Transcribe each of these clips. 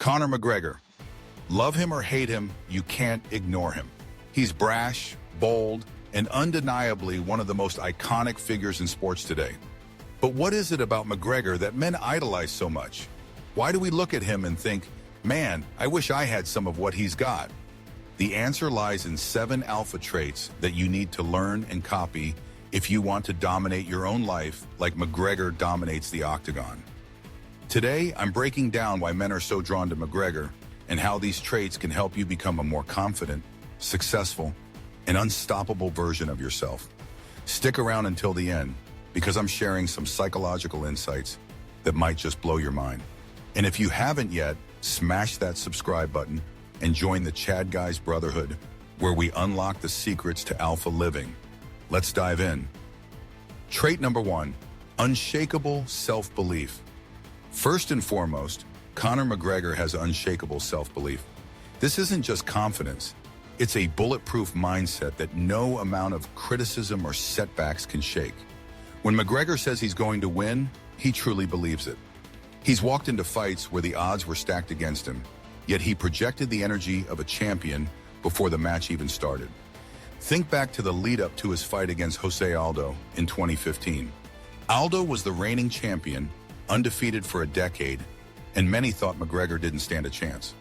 Conor McGregor. Love him or hate him, you can't ignore him. He's brash, bold, and undeniably one of the most iconic figures in sports today. But what is it about McGregor that men idolize so much? Why do we look at him and think, man, I wish I had some of what he's got? The answer lies in 7 alpha traits that you need to learn and copy if you want to dominate your own life like McGregor dominates the octagon. Today, I'm breaking down why men are so drawn to McGregor and how these traits can help you become a more confident, successful, and unstoppable version of yourself. Stick around until the end, because I'm sharing some psychological insights that might just blow your mind. And if you haven't yet, smash that subscribe button and join the Chad Guys Brotherhood, where we unlock the secrets to alpha living. Let's dive in. Trait number 1, unshakable self-belief. First and foremost, Conor McGregor has unshakable self-belief. This isn't just confidence. It's a bulletproof mindset that no amount of criticism or setbacks can shake. When McGregor says he's going to win, he truly believes it. He's walked into fights where the odds were stacked against him, yet he projected the energy of a champion before the match even started. Think back to the lead-up to his fight against Jose Aldo in 2015. Aldo was the reigning champion, undefeated for a decade, and many thought McGregor didn't stand a chance.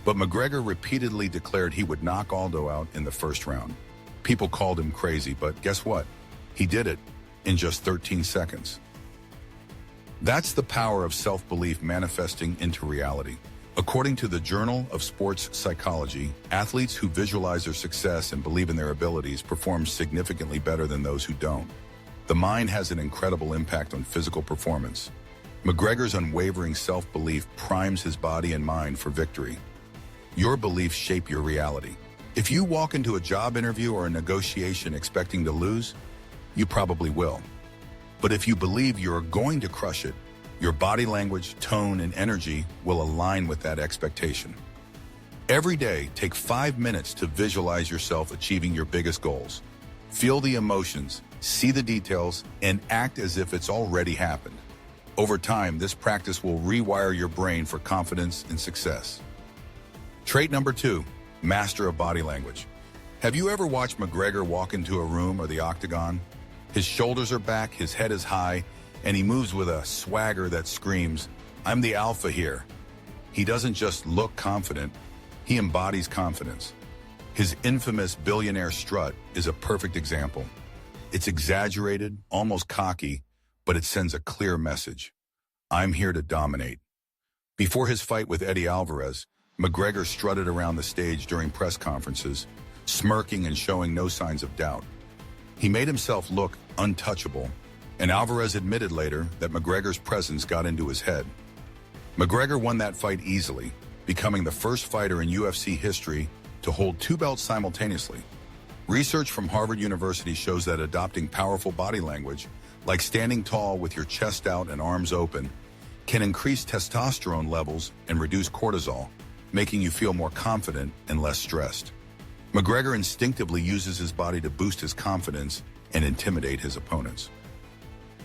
But McGregor repeatedly declared he would knock Aldo out in the first round. People called him crazy, but guess what? He did it in just 13 seconds. That's the power of self-belief manifesting into reality. According to the Journal of Sports Psychology, athletes who visualize their success and believe in their abilities perform significantly better than those who don't. The mind has an incredible impact on physical performance. McGregor's unwavering self-belief primes his body and mind for victory. Your beliefs shape your reality. If you walk into a job interview or a negotiation expecting to lose, you probably will. But if you believe you're going to crush it, your body language, tone, and energy will align with that expectation. Every day, take 5 minutes to visualize yourself achieving your biggest goals. Feel the emotions, see the details, and act as if it's already happened. Over time, this practice will rewire your brain for confidence and success. Trait number 2, master of body language. Have you ever watched McGregor walk into a room or the octagon? His shoulders are back, his head is high, and he moves with a swagger that screams, "I'm the alpha here." He doesn't just look confident, he embodies confidence. His infamous billionaire strut is a perfect example. It's exaggerated, almost cocky, but it sends a clear message. I'm here to dominate. Before his fight with Eddie Alvarez, McGregor strutted around the stage during press conferences, smirking and showing no signs of doubt. He made himself look untouchable, and Alvarez admitted later that McGregor's presence got into his head. McGregor won that fight easily, becoming the first fighter in UFC history to hold 2 belts simultaneously. Research from Harvard University shows that adopting powerful body language, like standing tall with your chest out and arms open, can increase testosterone levels and reduce cortisol, making you feel more confident and less stressed. McGregor instinctively uses his body to boost his confidence and intimidate his opponents.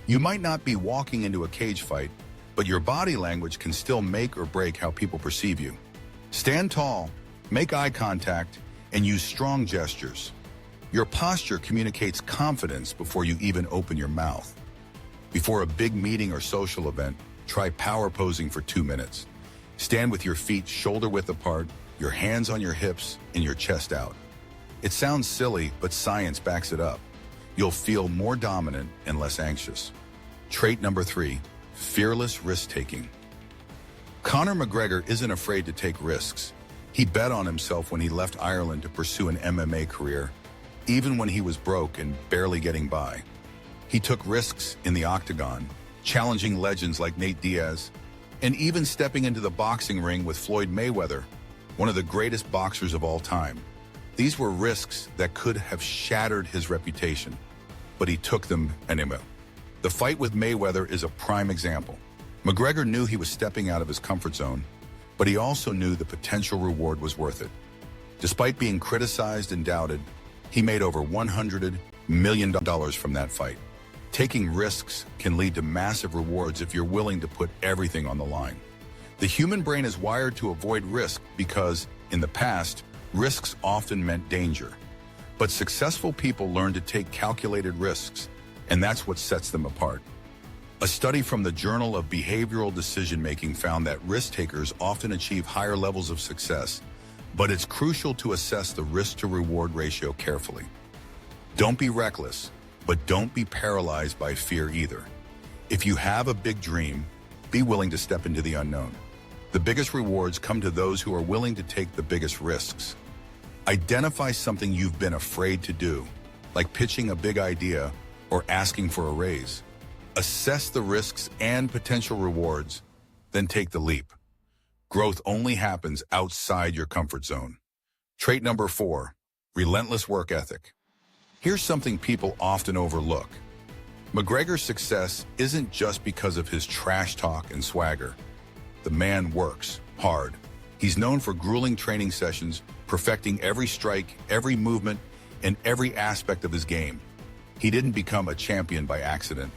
You might not be walking into a cage fight, but your body language can still make or break how people perceive you. Stand tall, make eye contact, and use strong gestures. Your posture communicates confidence before you even open your mouth. Before a big meeting or social event, try power posing for 2 minutes. Stand with your feet shoulder-width apart, your hands on your hips, and your chest out. It sounds silly, but science backs it up. You'll feel more dominant and less anxious. Trait number 3, fearless risk-taking. Conor McGregor isn't afraid to take risks. He bet on himself when he left Ireland to pursue an MMA career, even when he was broke and barely getting by. He took risks in the octagon, challenging legends like Nate Diaz, and even stepping into the boxing ring with Floyd Mayweather, one of the greatest boxers of all time. These were risks that could have shattered his reputation, but he took them anyway. The fight with Mayweather is a prime example. McGregor knew he was stepping out of his comfort zone, but he also knew the potential reward was worth it. Despite being criticized and doubted, he made over $100 million from that fight. Taking risks can lead to massive rewards if you're willing to put everything on the line. The human brain is wired to avoid risk because, in the past, risks often meant danger. But successful people learn to take calculated risks, and that's what sets them apart. A study from the Journal of Behavioral Decision-Making found that risk-takers often achieve higher levels of success, but it's crucial to assess the risk-to-reward ratio carefully. Don't be reckless, but don't be paralyzed by fear either. If you have a big dream, be willing to step into the unknown. The biggest rewards come to those who are willing to take the biggest risks. Identify something you've been afraid to do, like pitching a big idea or asking for a raise. Assess the risks and potential rewards, then take the leap. Growth only happens outside your comfort zone. Trait number 4, relentless work ethic. Here's something people often overlook. McGregor's success isn't just because of his trash talk and swagger. The man works hard. He's known for grueling training sessions, perfecting every strike, every movement, and every aspect of his game. He didn't become a champion by accident.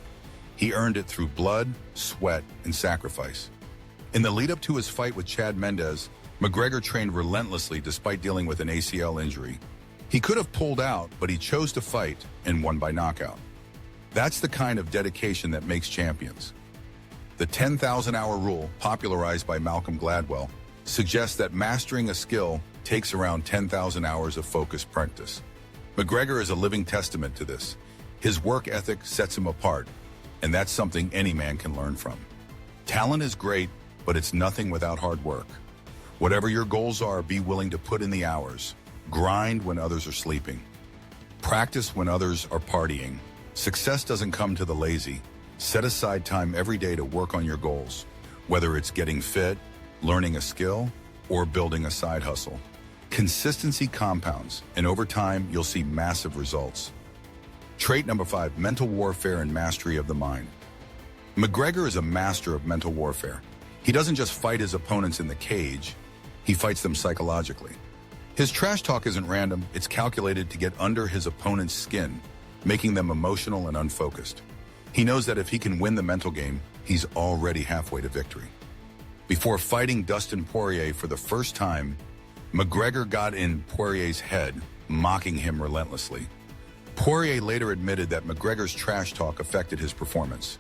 He earned it through blood, sweat, and sacrifice. In the lead-up to his fight with Chad Mendes, McGregor trained relentlessly despite dealing with an ACL injury. He could have pulled out, but he chose to fight and won by knockout. That's the kind of dedication that makes champions. The 10,000-hour rule, popularized by Malcolm Gladwell, suggests that mastering a skill takes around 10,000 hours of focused practice. McGregor is a living testament to this. His work ethic sets him apart, and that's something any man can learn from. Talent is great, but it's nothing without hard work. Whatever your goals are, be willing to put in the hours. Grind when others are sleeping. Practice when others are partying. Success doesn't come to the lazy. Set aside time every day to work on your goals, whether it's getting fit, learning a skill, or building a side hustle. Consistency compounds, and over time, you'll see massive results. Trait number 5, mental warfare and mastery of the mind. McGregor is a master of mental warfare. He doesn't just fight his opponents in the cage, he fights them psychologically. His trash talk isn't random, it's calculated to get under his opponent's skin, making them emotional and unfocused. He knows that if he can win the mental game, he's already halfway to victory. Before fighting Dustin Poirier for the first time, McGregor got in Poirier's head, mocking him relentlessly. Poirier later admitted that McGregor's trash talk affected his performance.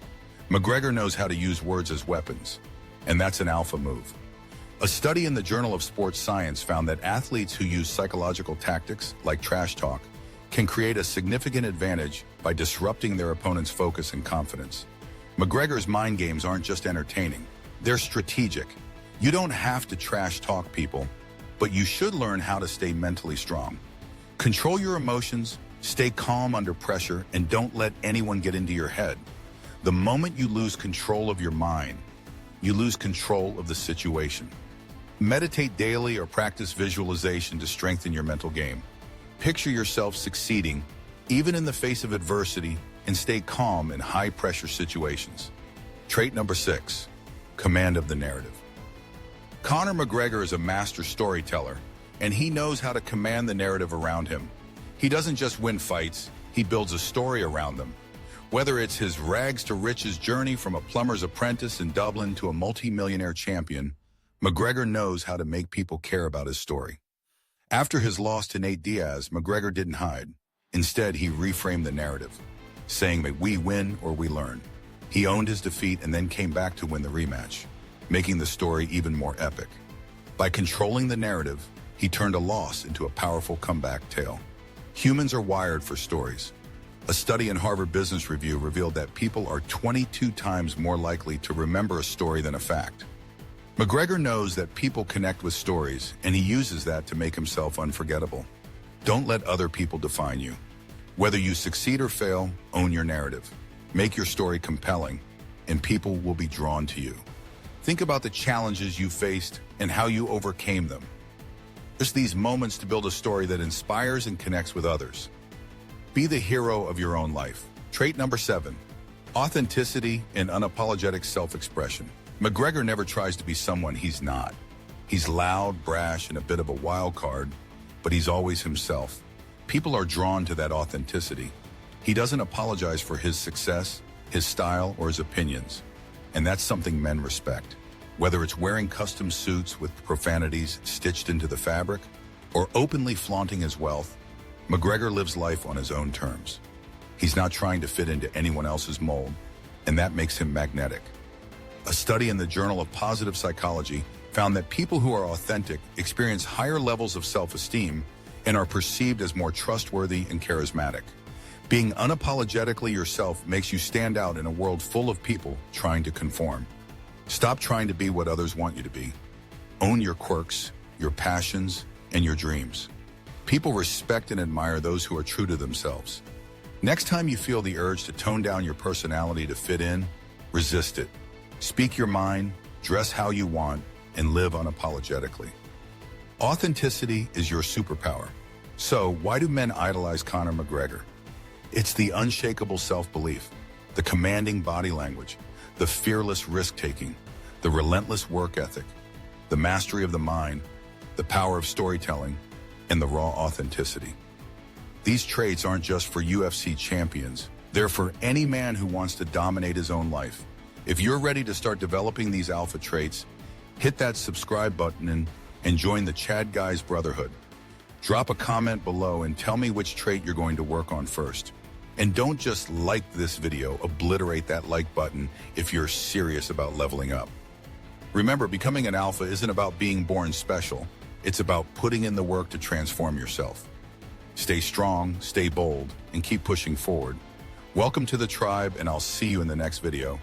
McGregor knows how to use words as weapons, and that's an alpha move. A study in the Journal of Sports Science found that athletes who use psychological tactics, like trash talk, can create a significant advantage by disrupting their opponent's focus and confidence. McGregor's mind games aren't just entertaining, they're strategic. You don't have to trash talk people, but you should learn how to stay mentally strong. Control your emotions, stay calm under pressure, and don't let anyone get into your head. The moment you lose control of your mind, you lose control of the situation. Meditate daily or practice visualization to strengthen your mental game. Picture yourself succeeding, even in the face of adversity, and stay calm in high-pressure situations. Trait number 6, command of the narrative. Conor McGregor is a master storyteller, and he knows how to command the narrative around him. He doesn't just win fights, he builds a story around them. Whether it's his rags-to-riches journey from a plumber's apprentice in Dublin to a multi-millionaire champion, McGregor knows how to make people care about his story. After his loss to Nate Diaz, McGregor didn't hide. Instead, he reframed the narrative, saying that we win or we learn. He owned his defeat and then came back to win the rematch, making the story even more epic. By controlling the narrative, he turned a loss into a powerful comeback tale. Humans are wired for stories. A study in Harvard Business Review revealed that people are 22 times more likely to remember a story than a fact. McGregor knows that people connect with stories, and he uses that to make himself unforgettable. Don't let other people define you. Whether you succeed or fail, own your narrative. Make your story compelling, and people will be drawn to you. Think about the challenges you faced and how you overcame them. Just these moments to build a story that inspires and connects with others. Be the hero of your own life. Trait number 7, authenticity and unapologetic self-expression. McGregor never tries to be someone he's not. He's loud, brash, and a bit of a wild card, but he's always himself. People are drawn to that authenticity. He doesn't apologize for his success, his style, or his opinions, and that's something men respect. Whether it's wearing custom suits with profanities stitched into the fabric or openly flaunting his wealth, McGregor lives life on his own terms. He's not trying to fit into anyone else's mold, and that makes him magnetic. A study in the Journal of Positive Psychology found that people who are authentic experience higher levels of self-esteem and are perceived as more trustworthy and charismatic. Being unapologetically yourself makes you stand out in a world full of people trying to conform. Stop trying to be what others want you to be. Own your quirks, your passions, and your dreams. People respect and admire those who are true to themselves. Next time you feel the urge to tone down your personality to fit in, resist it. Speak your mind, dress how you want, and live unapologetically. Authenticity is your superpower. So why do men idolize Conor McGregor? It's the unshakable self-belief, the commanding body language, the fearless risk-taking, the relentless work ethic, the mastery of the mind, the power of storytelling, and the raw authenticity. These traits aren't just for UFC champions. They're for any man who wants to dominate his own life. If you're ready to start developing these alpha traits, hit that subscribe button and join the Chad Guys Brotherhood. Drop a comment below and tell me which trait you're going to work on first. And don't just like this video, obliterate that like button if you're serious about leveling up. Remember, becoming an alpha isn't about being born special. It's about putting in the work to transform yourself. Stay strong, stay bold, and keep pushing forward. Welcome to the tribe, and I'll see you in the next video.